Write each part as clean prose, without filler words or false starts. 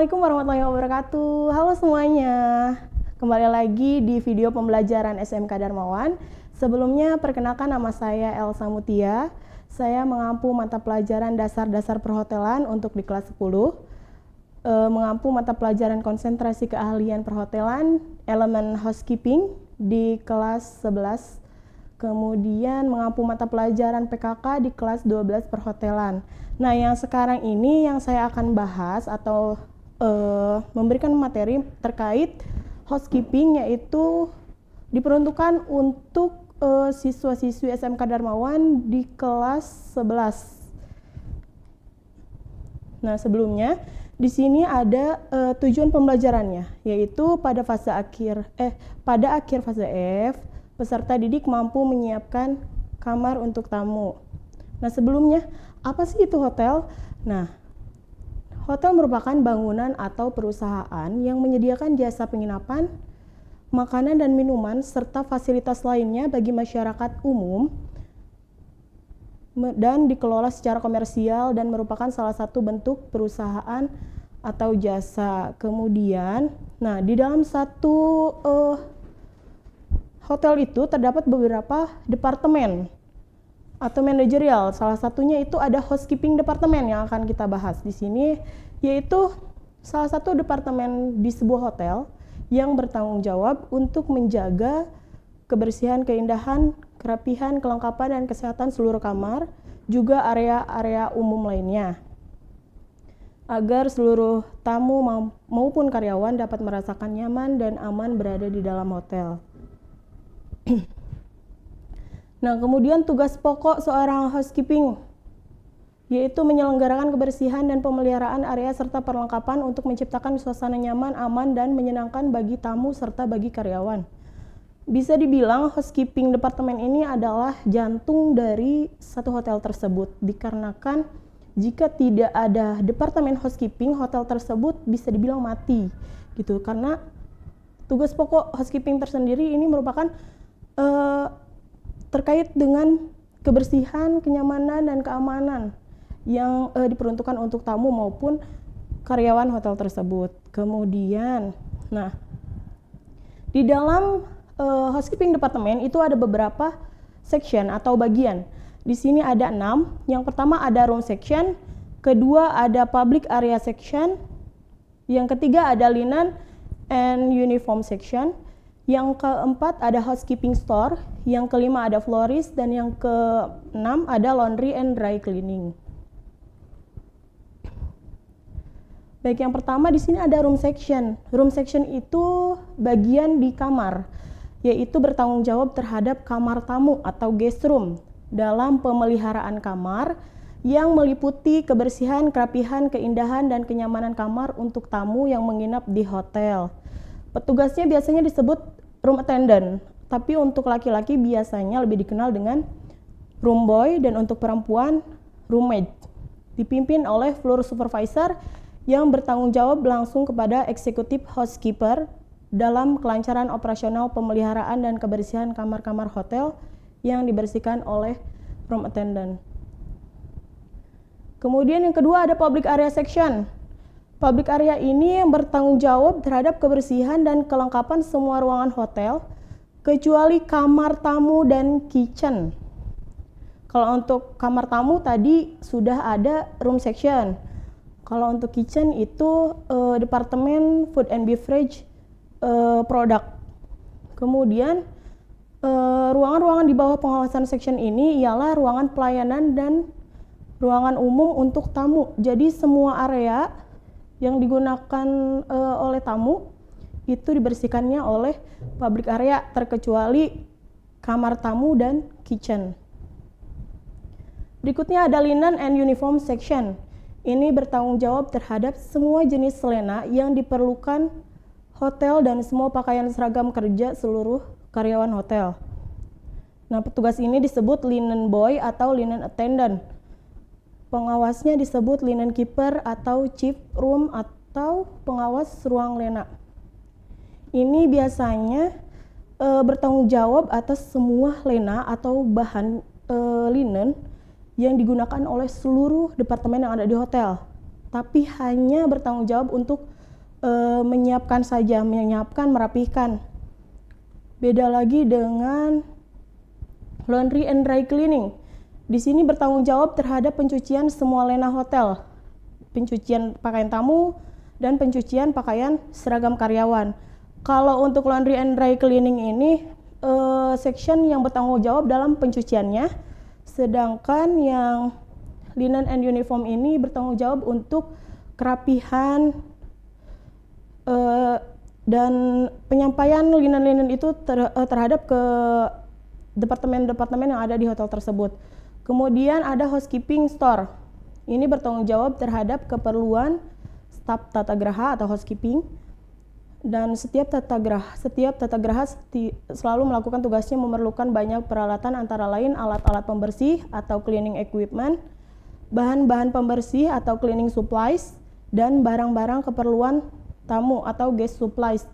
Assalamualaikum warahmatullahi wabarakatuh. Halo semuanya. Kembali lagi di video pembelajaran SMK Darmawan. Sebelumnya perkenalkan, nama saya Elsa Mutia. Saya mengampu mata pelajaran dasar-dasar perhotelan untuk di kelas 10. Mengampu mata pelajaran konsentrasi keahlian perhotelan, elemen housekeeping di kelas 11. Kemudian mengampu mata pelajaran PKK di kelas 12 perhotelan. Nah, yang sekarang ini yang saya akan bahas atau memberikan materi terkait housekeeping, yaitu diperuntukkan untuk siswa-siswi SMK Darmawan di kelas 11. Nah, sebelumnya di sini ada tujuan pembelajarannya, yaitu pada akhir fase F, peserta didik mampu menyiapkan kamar untuk tamu. Nah, sebelumnya, apa sih itu hotel? Nah, hotel merupakan bangunan atau perusahaan yang menyediakan jasa penginapan, makanan dan minuman, serta fasilitas lainnya bagi masyarakat umum dan dikelola secara komersial dan merupakan salah satu bentuk perusahaan atau jasa. Kemudian, nah, di dalam satu hotel itu terdapat beberapa departemen atau manajerial. Salah satunya itu ada housekeeping departemen yang akan kita bahas di sini, yaitu salah satu departemen di sebuah hotel yang bertanggung jawab untuk menjaga kebersihan, keindahan, kerapihan, kelengkapan dan kesehatan seluruh kamar, juga area-area umum lainnya, agar seluruh tamu maupun karyawan dapat merasakan nyaman dan aman berada di dalam hotel. Nah, kemudian tugas pokok seorang housekeeping yaitu menyelenggarakan kebersihan dan pemeliharaan area serta perlengkapan untuk menciptakan suasana nyaman, aman, dan menyenangkan bagi tamu serta bagi karyawan. Bisa dibilang housekeeping departemen ini adalah jantung dari satu hotel tersebut, dikarenakan jika tidak ada departemen housekeeping, hotel tersebut bisa dibilang mati gitu, karena tugas pokok housekeeping tersendiri ini merupakan terkait dengan kebersihan, kenyamanan, dan keamanan yang diperuntukkan untuk tamu maupun karyawan hotel tersebut. Kemudian, nah, di dalam housekeeping departemen itu ada beberapa section atau bagian. Di sini ada 6. Yang pertama ada room section, kedua ada public area section, yang ketiga ada linen and uniform section, yang keempat ada housekeeping store, yang kelima ada florist, dan yang keenam ada laundry and dry cleaning. Baik, yang pertama di sini ada room section. Room section itu bagian di kamar, yaitu bertanggung jawab terhadap kamar tamu atau guest room dalam pemeliharaan kamar yang meliputi kebersihan, kerapihan, keindahan, dan kenyamanan kamar untuk tamu yang menginap di hotel. Petugasnya biasanya disebut room attendant, tapi untuk laki-laki biasanya lebih dikenal dengan room boy, dan untuk perempuan roommate. Dipimpin oleh floor supervisor yang bertanggung jawab langsung kepada executive housekeeper dalam kelancaran operasional pemeliharaan dan kebersihan kamar-kamar hotel yang dibersihkan oleh room attendant. Kemudian yang kedua ada public area section. Public area ini yang bertanggung jawab terhadap kebersihan dan kelengkapan semua ruangan hotel, kecuali kamar tamu dan kitchen. Kalau untuk kamar tamu tadi sudah ada room section. Kalau untuk kitchen itu departemen food and beverage product. Kemudian ruangan-ruangan di bawah pengawasan section ini ialah ruangan pelayanan dan ruangan umum untuk tamu. Jadi semua area yang digunakan oleh tamu itu dibersihkannya oleh public area, terkecuali kamar tamu dan kitchen. Berikutnya ada linen and uniform section. Ini bertanggung jawab terhadap semua jenis selena yang diperlukan hotel dan semua pakaian seragam kerja seluruh karyawan hotel. Nah, petugas ini disebut linen boy atau linen attendant. Pengawasnya disebut linen keeper atau chief room atau pengawas ruang lena. Ini biasanya bertanggung jawab atas semua lena atau bahan linen yang digunakan oleh seluruh departemen yang ada di hotel. tapi hanya bertanggung jawab untuk menyiapkan saja, menyiapkan, merapihkan. Beda lagi dengan laundry and dry cleaning. Di sini bertanggung jawab terhadap pencucian semua lena hotel, pencucian pakaian tamu, dan pencucian pakaian seragam karyawan. Kalau untuk laundry and dry cleaning ini, section yang bertanggung jawab dalam pencuciannya, sedangkan yang linen and uniform ini bertanggung jawab untuk kerapihan dan penyampaian linen-linen itu terhadap ke departemen-departemen yang ada di hotel tersebut. Kemudian ada housekeeping store. Ini bertanggung jawab terhadap keperluan staf tata graha atau housekeeping, dan setiap tata graha selalu melakukan tugasnya memerlukan banyak peralatan, antara lain alat-alat pembersih atau cleaning equipment, bahan-bahan pembersih atau cleaning supplies, dan barang-barang keperluan tamu atau guest supplies.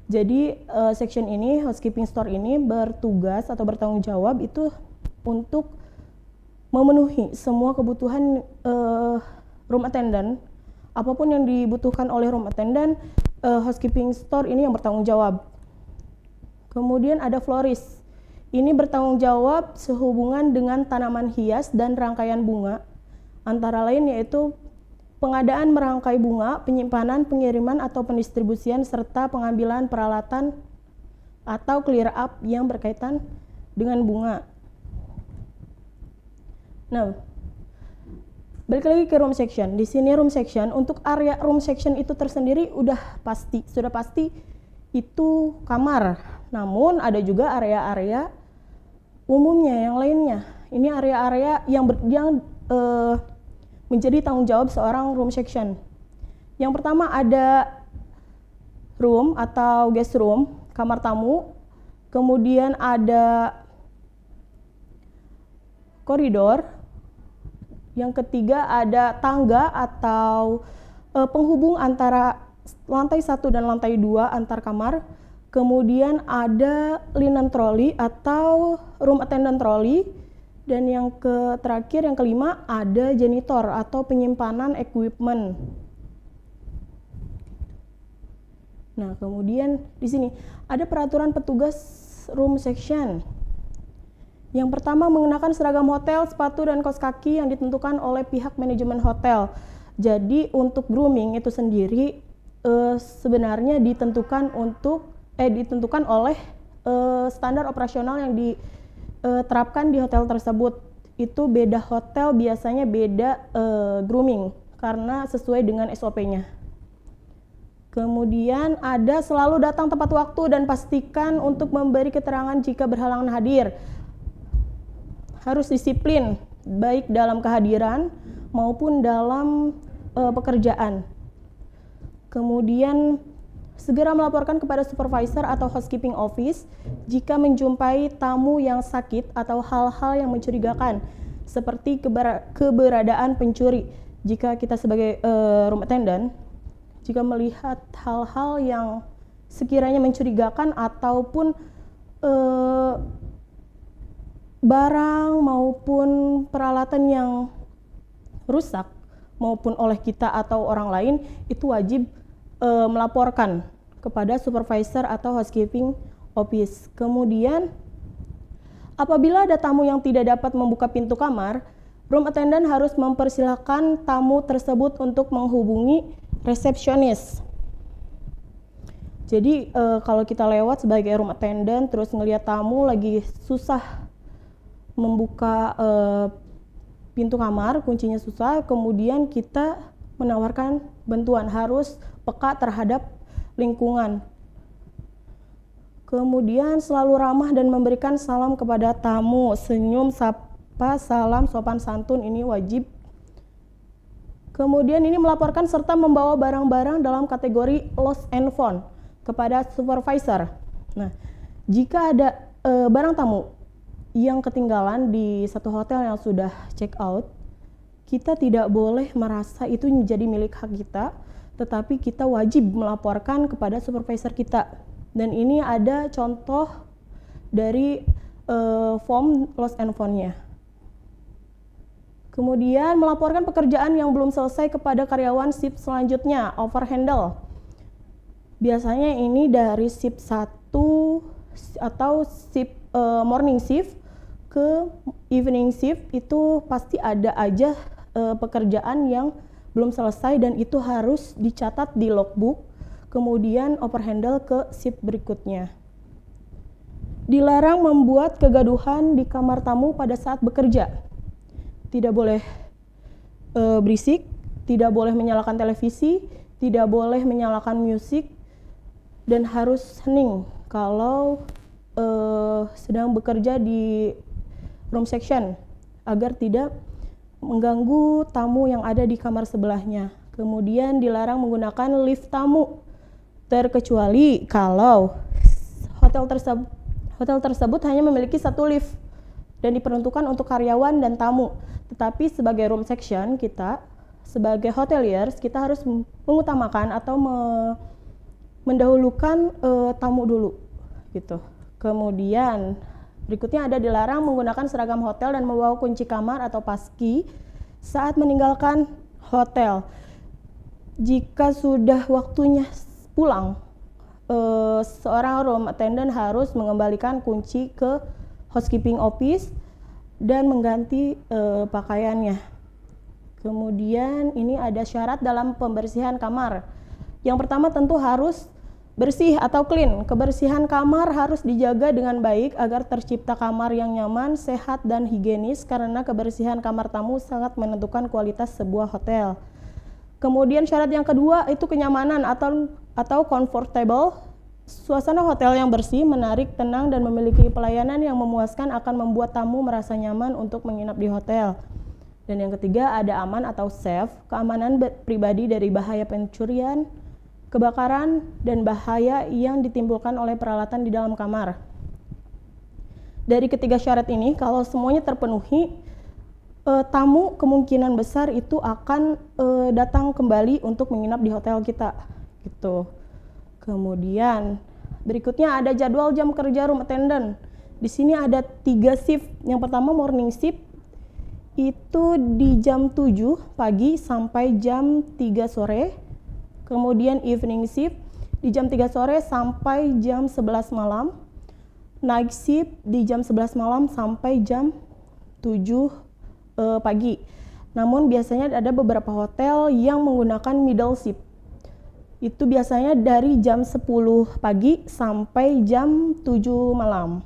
Jadi section ini, housekeeping store ini bertugas atau bertanggung jawab itu untuk memenuhi semua kebutuhan room attendant. Apapun yang dibutuhkan oleh room attendant, housekeeping store ini yang bertanggung jawab. Kemudian ada florist. Ini bertanggung jawab sehubungan dengan tanaman hias dan rangkaian bunga, antara lain yaitu pengadaan merangkai bunga, penyimpanan, pengiriman atau pendistribusian, serta pengambilan peralatan atau clear up yang berkaitan dengan bunga. Nah, balik lagi ke room section. Di sini room section, untuk area room section itu tersendiri sudah pasti itu kamar. Namun ada juga area-area umumnya yang lainnya. Ini area-area yang menjadi tanggung jawab seorang room section. Yang pertama ada room atau guest room, kamar tamu. Kemudian ada koridor. Yang ketiga ada tangga atau penghubung antara lantai 1 dan lantai 2 antar kamar. Kemudian ada linen trolley atau room attendant trolley. Dan yang terakhir, yang kelima, ada janitor atau penyimpanan equipment. Nah, kemudian di sini ada peraturan petugas room section. Yang pertama, mengenakan seragam hotel, sepatu, dan kaos kaki yang ditentukan oleh pihak manajemen hotel. Jadi untuk grooming itu sendiri sebenarnya ditentukan oleh standar operasional yang diterapkan di hotel tersebut. Itu beda hotel biasanya beda grooming karena sesuai dengan SOP-nya. Kemudian ada selalu datang tepat waktu dan pastikan untuk memberi keterangan jika berhalangan hadir. Harus disiplin baik dalam kehadiran maupun dalam pekerjaan. Kemudian segera melaporkan kepada supervisor atau housekeeping office jika menjumpai tamu yang sakit atau hal-hal yang mencurigakan seperti keberadaan pencuri. Jika kita sebagai room attendant, jika melihat hal-hal yang sekiranya mencurigakan ataupun barang maupun peralatan yang rusak maupun oleh kita atau orang lain, itu wajib melaporkan kepada supervisor atau housekeeping office. Kemudian apabila ada tamu yang tidak dapat membuka pintu kamar, room attendant harus mempersilahkan tamu tersebut untuk menghubungi resepsionis. Jadi kalau kita lewat sebagai room attendant terus ngelihat tamu lagi susah membuka pintu kamar, kuncinya susah, kemudian kita menawarkan bantuan, harus peka terhadap lingkungan. Kemudian selalu ramah dan memberikan salam kepada tamu, senyum, sapa, salam, sopan santun ini wajib. Kemudian ini melaporkan serta membawa barang-barang dalam kategori lost and found kepada supervisor. Nah, jika ada barang tamu yang ketinggalan di satu hotel yang sudah check out, kita tidak boleh merasa itu menjadi milik hak kita, tetapi kita wajib melaporkan kepada supervisor kita. Dan ini ada contoh dari form lost and found-nya. Kemudian melaporkan pekerjaan yang belum selesai kepada karyawan shift selanjutnya, overhandle. Biasanya ini dari shift 1 atau shift morning shift ke evening shift, itu pasti ada aja pekerjaan yang belum selesai dan itu harus dicatat di logbook, kemudian overhandle ke shift berikutnya. Dilarang membuat kegaduhan di kamar tamu pada saat bekerja. Tidak boleh berisik, tidak boleh menyalakan televisi, tidak boleh menyalakan musik, dan harus hening kalau sedang bekerja di room section agar tidak mengganggu tamu yang ada di kamar sebelahnya. Kemudian dilarang menggunakan lift tamu, terkecuali kalau hotel tersebut hanya memiliki satu lift dan diperuntukkan untuk karyawan dan tamu. Tetapi sebagai room section, kita sebagai hoteliers, kita harus mengutamakan atau mendahulukan tamu dulu gitu. Kemudian berikutnya ada dilarang menggunakan seragam hotel dan membawa kunci kamar atau paski saat meninggalkan hotel. Jika sudah waktunya pulang, seorang room attendant harus mengembalikan kunci ke housekeeping office dan mengganti pakaiannya. Kemudian ini ada syarat dalam pembersihan kamar. Yang pertama tentu harus bersih atau clean. Kebersihan kamar harus dijaga dengan baik agar tercipta kamar yang nyaman, sehat, dan higienis, karena kebersihan kamar tamu sangat menentukan kualitas sebuah hotel. Kemudian syarat yang kedua itu kenyamanan atau comfortable. Suasana hotel yang bersih, menarik, tenang, dan memiliki pelayanan yang memuaskan akan membuat tamu merasa nyaman untuk menginap di hotel. Dan yang ketiga ada aman atau safe, keamanan pribadi dari bahaya pencurian, kebakaran, dan bahaya yang ditimbulkan oleh peralatan di dalam kamar. Dari ketiga syarat ini, kalau semuanya terpenuhi, tamu kemungkinan besar itu akan datang kembali untuk menginap di hotel kita, gitu. Kemudian berikutnya ada jadwal jam kerja room attendant. Di sini ada 3 shift. Yang pertama morning shift, itu di jam 7 pagi sampai jam 3 sore. Kemudian evening shift di jam 3 sore sampai jam 11 malam. Night shift di jam 11 malam sampai jam 7 pagi. Namun biasanya ada beberapa hotel yang menggunakan middle shift. Itu biasanya dari jam 10 pagi sampai jam 7 malam.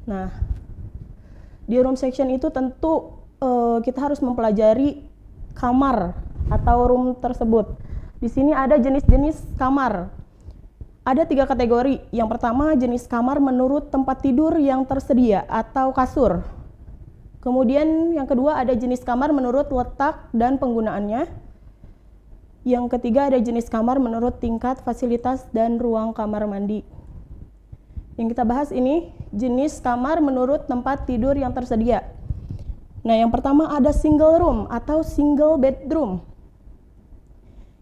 Nah, di room section itu tentu kita harus mempelajari kamar atau room tersebut. Di sini ada jenis-jenis kamar. Ada 3 kategori. Yang pertama jenis kamar menurut tempat tidur yang tersedia atau kasur. Kemudian yang kedua ada jenis kamar menurut letak dan penggunaannya. Yang ketiga ada jenis kamar menurut tingkat fasilitas dan ruang kamar mandi. Yang kita bahas ini jenis kamar menurut tempat tidur yang tersedia. Nah, yang pertama ada single room atau single bedroom.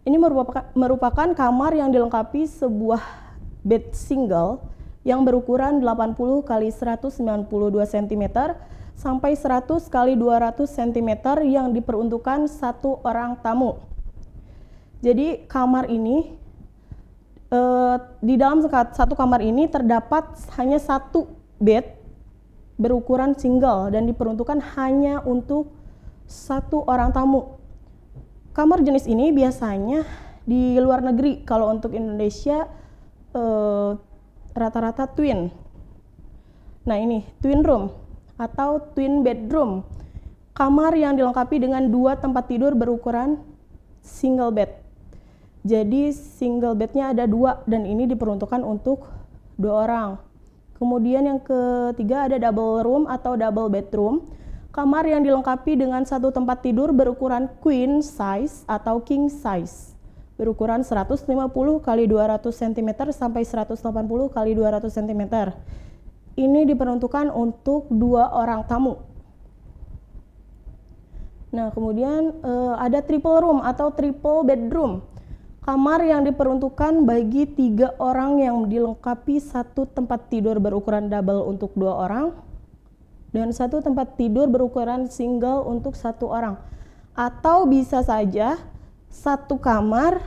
Ini merupakan kamar yang dilengkapi sebuah bed single yang berukuran 80 x 192 cm sampai 100 x 200 cm yang diperuntukkan satu orang tamu. Jadi kamar ini di dalam satu kamar ini terdapat hanya satu bed berukuran single dan diperuntukkan hanya untuk satu orang tamu. Kamar jenis ini biasanya di luar negeri, kalau untuk Indonesia rata-rata twin. Nah, ini twin room atau twin bedroom, kamar yang dilengkapi dengan 2 tempat tidur berukuran single bed. Jadi single bednya ada 2 dan ini diperuntukkan untuk 2 orang. Kemudian yang ketiga ada double room atau double bedroom, kamar yang dilengkapi dengan 1 tempat tidur berukuran queen size atau king size berukuran 150 x 200 cm sampai 180 x 200 cm. Ini diperuntukkan untuk 2 orang tamu. Nah, kemudian ada triple room atau triple bedroom, kamar yang diperuntukkan bagi 3 orang yang dilengkapi 1 tempat tidur berukuran double untuk 2 orang. dan satu tempat tidur berukuran single untuk satu orang. Atau bisa saja satu kamar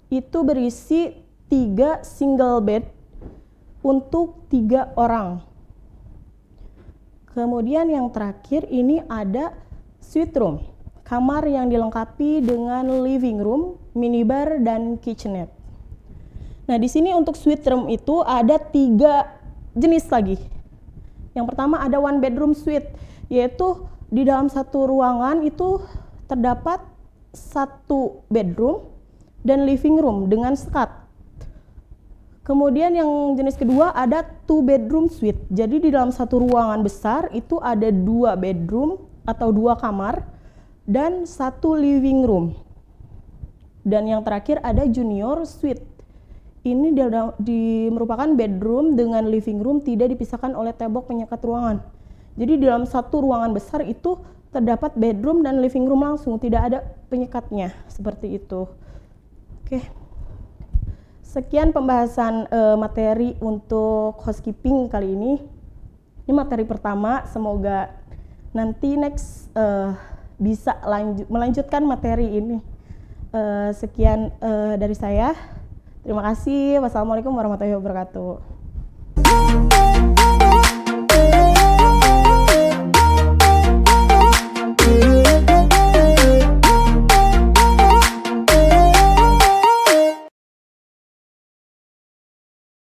itu berisi 3 single bed untuk 3 orang. Kemudian yang terakhir ini ada suite room, kamar yang dilengkapi dengan living room, minibar, dan kitchenette. Nah, di sini untuk suite room itu ada 3 jenis lagi. Yang pertama ada one bedroom suite, yaitu di dalam satu ruangan itu terdapat 1 bedroom dan living room dengan sekat. Kemudian yang jenis kedua ada 2 bedroom suite. Jadi di dalam satu ruangan besar itu ada 2 bedroom atau 2 kamar dan 1 living room. Dan yang terakhir ada junior suite. Ini merupakan bedroom dengan living room tidak dipisahkan oleh tembok penyekat ruangan. Jadi di dalam satu ruangan besar itu terdapat bedroom dan living room langsung, tidak ada penyekatnya, seperti itu. Oke. Sekian pembahasan materi untuk housekeeping kali ini. Ini materi pertama, semoga nanti next bisa melanjutkan materi ini. Sekian dari saya. Terima kasih. Wassalamualaikum warahmatullahi wabarakatuh.